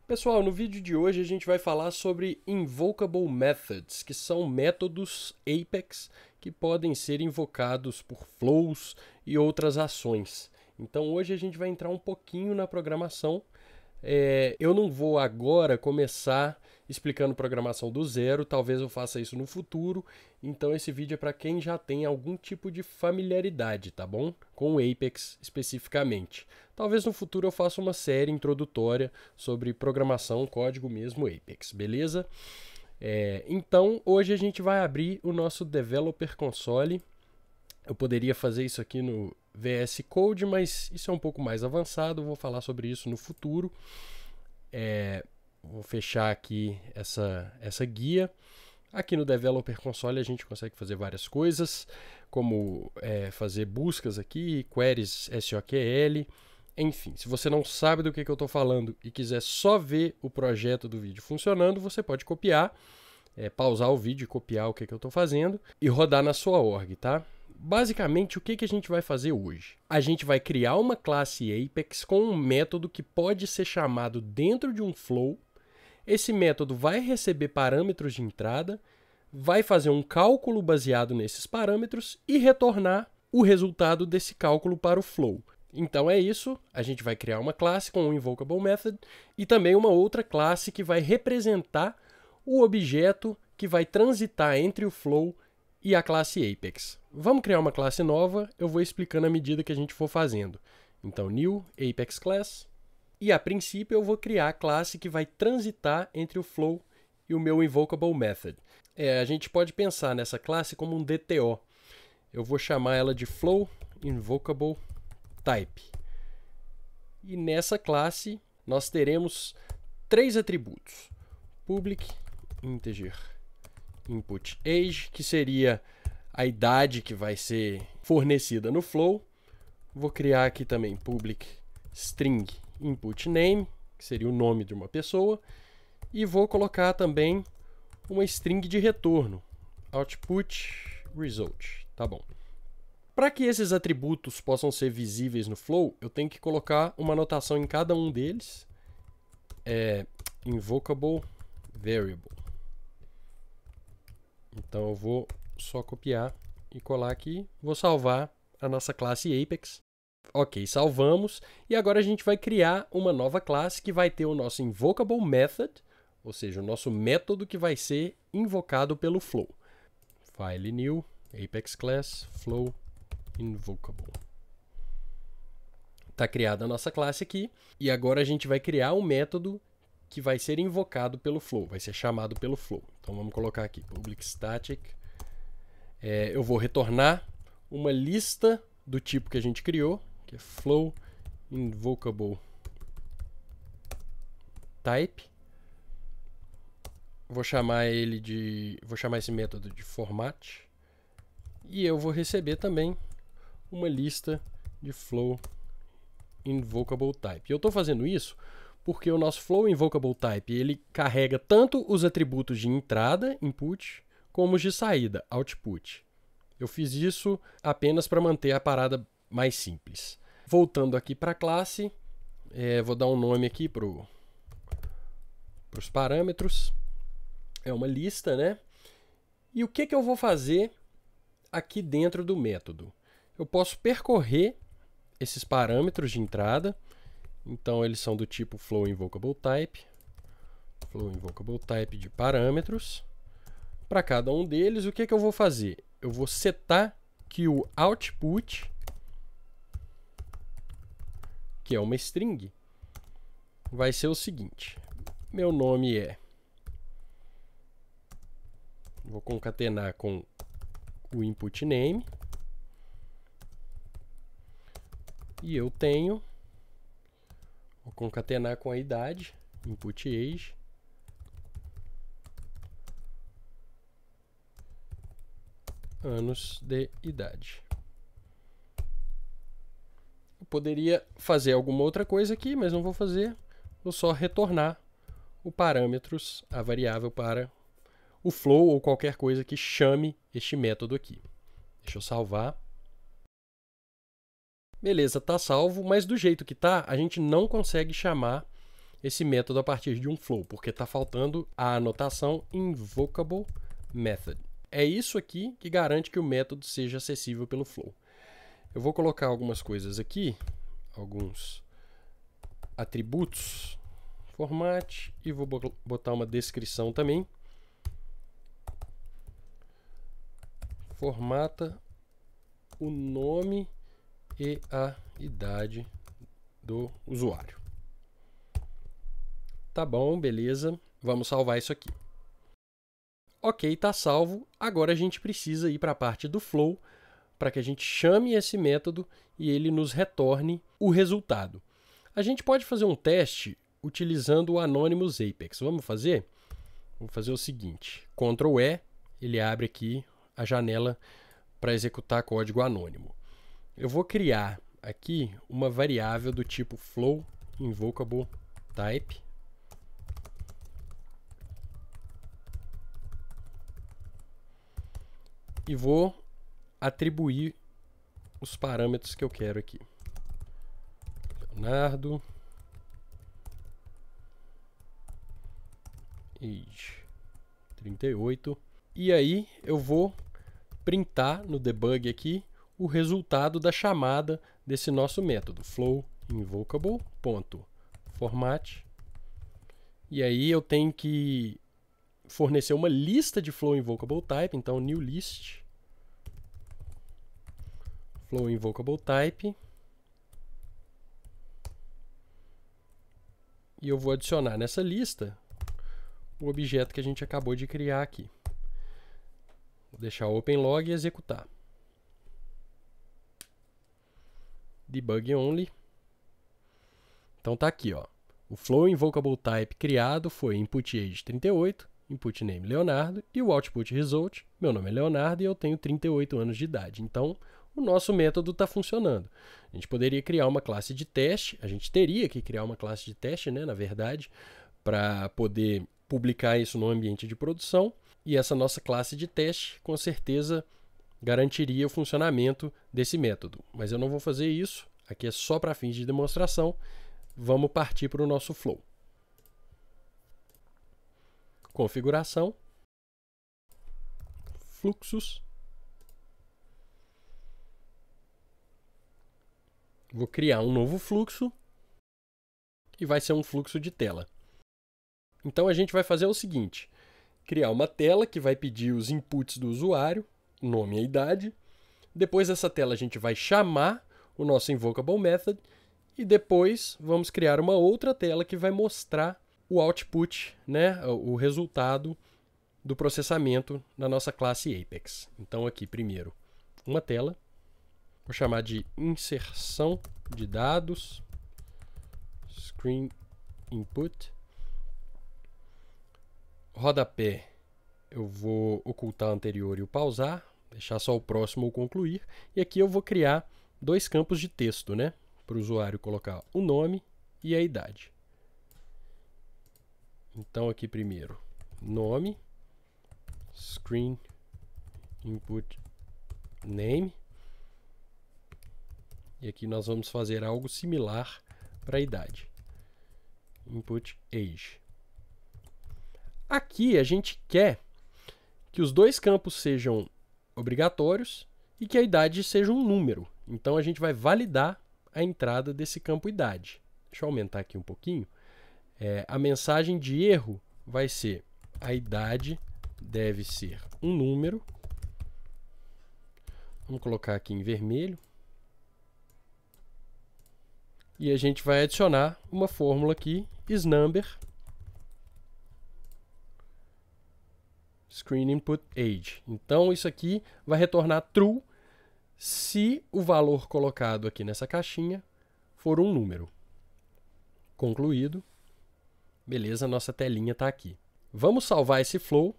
Pessoal, no vídeo de hoje a gente vai falar sobre Invocable Methods, que são métodos Apex que podem ser invocados por flows e outras ações. Então hoje a gente vai entrar um pouquinho na programação. Eu não vou agora começar explicando programação do zero, talvez eu faça isso no futuro. Então esse vídeo é para quem já tem algum tipo de familiaridade, tá bom? Com o Apex especificamente. Talvez no futuro eu faça uma série introdutória sobre programação, código mesmo Apex, beleza? Então hoje a gente vai abrir o nosso Developer Console. Eu poderia fazer isso aqui no VS Code, mas isso é um pouco mais avançado, eu vou falar sobre isso no futuro. Vou fechar aqui essa guia. Aqui no Developer Console a gente consegue fazer várias coisas, como fazer buscas aqui, queries SOQL, enfim. Se você não sabe do que eu estou falando e quiser só ver o projeto do vídeo funcionando, você pode copiar, pausar o vídeo e copiar o que eu estou fazendo e rodar na sua org, tá? Basicamente, o que a gente vai fazer hoje? A gente vai criar uma classe Apex com um método que pode ser chamado dentro de um flow. Esse método vai receber parâmetros de entrada, vai fazer um cálculo baseado nesses parâmetros e retornar o resultado desse cálculo para o flow. Então é isso, a gente vai criar uma classe com um Invocable Method e também uma outra classe que vai representar o objeto que vai transitar entre o flow e a classe Apex. Vamos criar uma classe nova, eu vou explicando à medida que a gente for fazendo. Então, new Apex class. E a princípio eu vou criar a classe que vai transitar entre o flow e o meu Invocable Method. A gente pode pensar nessa classe como um DTO. Eu vou chamar ela de Flow Invocable Type. E nessa classe nós teremos três atributos. Public integer input age, que seria a idade que vai ser fornecida no flow. Vou criar aqui também public string input name, que seria o nome de uma pessoa, e vou colocar também uma string de retorno, output result, tá bom. Para que esses atributos possam ser visíveis no flow, eu tenho que colocar uma anotação em cada um deles, invocable variable. Então eu vou só copiar e colar aqui, vou salvar a nossa classe Apex. Ok, salvamos. E agora a gente vai criar uma nova classe que vai ter o nosso Invocable Method, ou seja, o nosso método que vai ser invocado pelo flow. File new, Apex class, flow invocable. Está criada a nossa classe aqui. E agora a gente vai criar um método que vai ser invocado pelo flow, vai ser chamado pelo flow. Então vamos colocar aqui, public static. Eu vou retornar uma lista do tipo que a gente criou, que é flow invocable type. Vou chamar esse método de format. E eu vou receber também uma lista de flow invocable type. Eu estou fazendo isso porque o nosso flow invocable type, ele carrega tanto os atributos de entrada, input, como os de saída, output. Eu fiz isso apenas para manter a parada mais simples. Voltando aqui para a classe, vou dar um nome aqui para os parâmetros. É uma lista, né? E o que eu vou fazer aqui dentro do método? Eu posso percorrer esses parâmetros de entrada. Então, eles são do tipo flow invocable type de parâmetros. Para cada um deles, o que eu vou fazer? Eu vou setar que o output, que é uma string, vai ser o seguinte. Meu nome vou concatenar com o input name. E eu tenho, vou concatenar com a idade, input age. Anos de idade. Eu poderia fazer alguma outra coisa aqui, mas não vou fazer. Vou só retornar o parâmetros, a variável para o flow ou qualquer coisa que chame este método aqui. Deixa eu salvar. Beleza, tá salvo, mas do jeito que tá, a gente não consegue chamar esse método a partir de um flow, porque está faltando a anotação invocable method. É isso aqui que garante que o método seja acessível pelo flow. Eu vou colocar algumas coisas aqui, alguns atributos, format, e vou botar uma descrição também. Formata o nome e a idade do usuário. Tá bom, beleza. Vamos salvar isso aqui. Ok, está salvo. Agora a gente precisa ir para a parte do flow para que a gente chame esse método e ele nos retorne o resultado. A gente pode fazer um teste utilizando o Anonymous Apex. Vamos fazer? Vou fazer o seguinte. Ctrl E, ele abre aqui a janela para executar código anônimo. Eu vou criar aqui uma variável do tipo flow invocable type. E vou atribuir os parâmetros que eu quero aqui. Leonardo. Age 38. E aí eu vou printar no debug aqui o resultado da chamada desse nosso método. Flow invocable.format. E aí eu tenho que fornecer uma lista de flow invocable type, então new list flow invocable type, e eu vou adicionar nessa lista o objeto que a gente acabou de criar aqui. Vou deixar o open log e executar. Debug only. Então tá aqui, ó. O flow invocable type criado foi input age 38, input name Leonardo, e o output result, meu nome é Leonardo e eu tenho 38 anos de idade. Então, o nosso método está funcionando. A gente poderia criar uma classe de teste, a gente teria que criar uma classe de teste, né, na verdade, para poder publicar isso no ambiente de produção, e essa nossa classe de teste, com certeza, garantiria o funcionamento desse método. Mas eu não vou fazer isso, aqui é só para fins de demonstração. Vamos partir para o nosso flow. Configuração, fluxos. Vou criar um novo fluxo e vai ser um fluxo de tela. Então a gente vai fazer o seguinte: criar uma tela que vai pedir os inputs do usuário, nome e idade. Depois dessa tela a gente vai chamar o nosso invocable method e depois vamos criar uma outra tela que vai mostrar o output, né, o resultado do processamento na nossa classe Apex. Então aqui primeiro uma tela, vou chamar de inserção de dados, screen input, rodapé eu vou ocultar o anterior e o pausar, deixar só o próximo ou concluir, e aqui eu vou criar dois campos de texto, né, para o usuário colocar o nome e a idade. Então aqui primeiro, nome, screen input name, e aqui nós vamos fazer algo similar para a idade, input age. Aqui a gente quer que os dois campos sejam obrigatórios e que a idade seja um número. Então a gente vai validar a entrada desse campo idade. Deixa eu aumentar aqui um pouquinho. A mensagem de erro vai ser: a idade deve ser um número. Vamos colocar aqui em vermelho. E a gente vai adicionar uma fórmula aqui, isNumber screen input age. Então isso aqui vai retornar true se o valor colocado aqui nessa caixinha for um número. Concluído. Beleza, nossa telinha está aqui. Vamos salvar esse flow.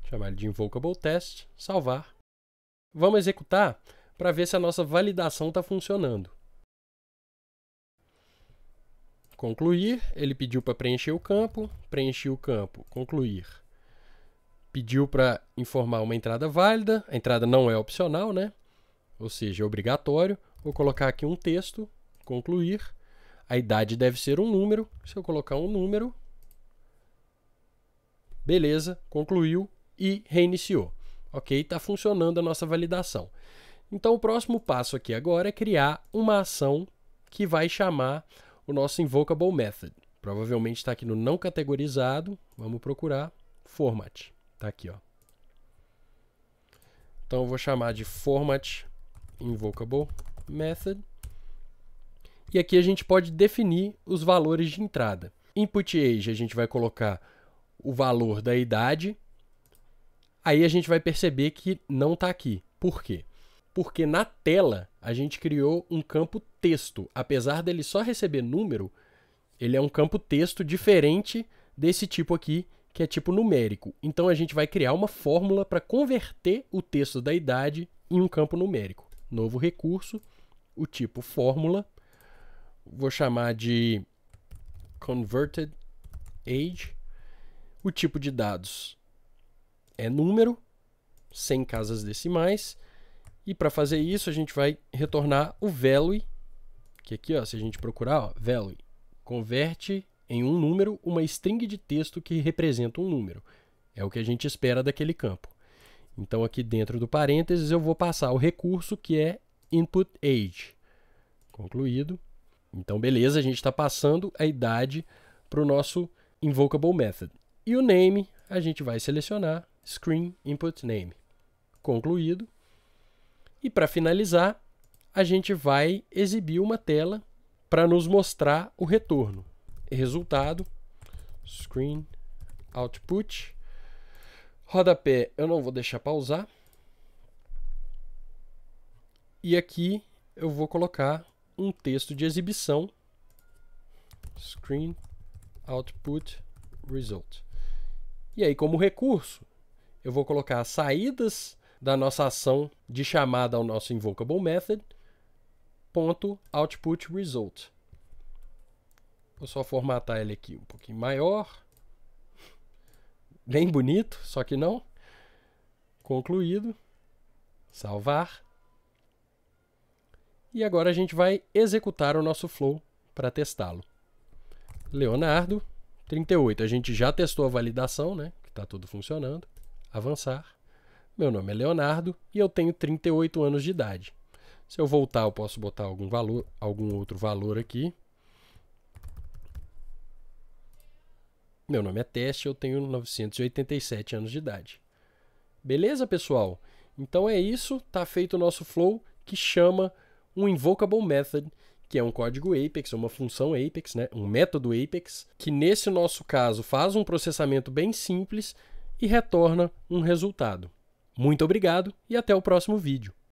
Chamar ele de invocable test, salvar. Vamos executar para ver se a nossa validação está funcionando. Concluir, ele pediu para preencher o campo, preenchi o campo, concluir. Pediu para informar uma entrada válida, a entrada não é opcional, né? Ou seja, é obrigatório. Vou colocar aqui um texto, concluir. A idade deve ser um número. Se eu colocar um número, beleza, concluiu e reiniciou. Ok? Está funcionando a nossa validação. Então, o próximo passo aqui agora é criar uma ação que vai chamar o nosso invocable method. Provavelmente está aqui no não categorizado. Vamos procurar format. Está aqui, ó. Então, eu vou chamar de format invocable method. E aqui a gente pode definir os valores de entrada. Input age, a gente vai colocar o valor da idade. Aí a gente vai perceber que não está aqui. Por quê? Porque na tela a gente criou um campo texto. Apesar dele só receber número, ele é um campo texto diferente desse tipo aqui, que é tipo numérico. Então a gente vai criar uma fórmula para converter o texto da idade em um campo numérico. Novo recurso, o tipo fórmula. Vou chamar de converted age. O tipo de dados é número, sem casas decimais. E para fazer isso, a gente vai retornar o value, que aqui, ó, se a gente procurar, ó, value, converte em um número uma string de texto que representa um número. É o que a gente espera daquele campo. Então, aqui dentro do parênteses, eu vou passar o recurso que é input age. Concluído. Então, beleza, a gente está passando a idade para o nosso invocable method. E o name, a gente vai selecionar screen input name. Concluído. E para finalizar, a gente vai exibir uma tela para nos mostrar o retorno. Resultado, screen output. Rodapé eu não vou deixar pausar. E aqui eu vou colocar um texto de exibição. Screen output result. E aí, como recurso, eu vou colocar as saídas da nossa ação de chamada ao nosso invocable method, ponto output result. Vou só formatar ele aqui um pouquinho maior. Bem bonito, só que não. Concluído. Salvar. E agora a gente vai executar o nosso flow para testá-lo. Leonardo, 38. A gente já testou a validação, né? Que está tudo funcionando. Avançar. Meu nome é Leonardo e eu tenho 38 anos de idade. Se eu voltar, eu posso botar algum outro valor aqui. Meu nome é Teste, eu tenho 987 anos de idade. Beleza, pessoal? Então é isso, tá feito o nosso flow que chama um invocable method, que é um código Apex, uma função Apex, né? Um método Apex, que nesse nosso caso faz um processamento bem simples e retorna um resultado. Muito obrigado e até o próximo vídeo.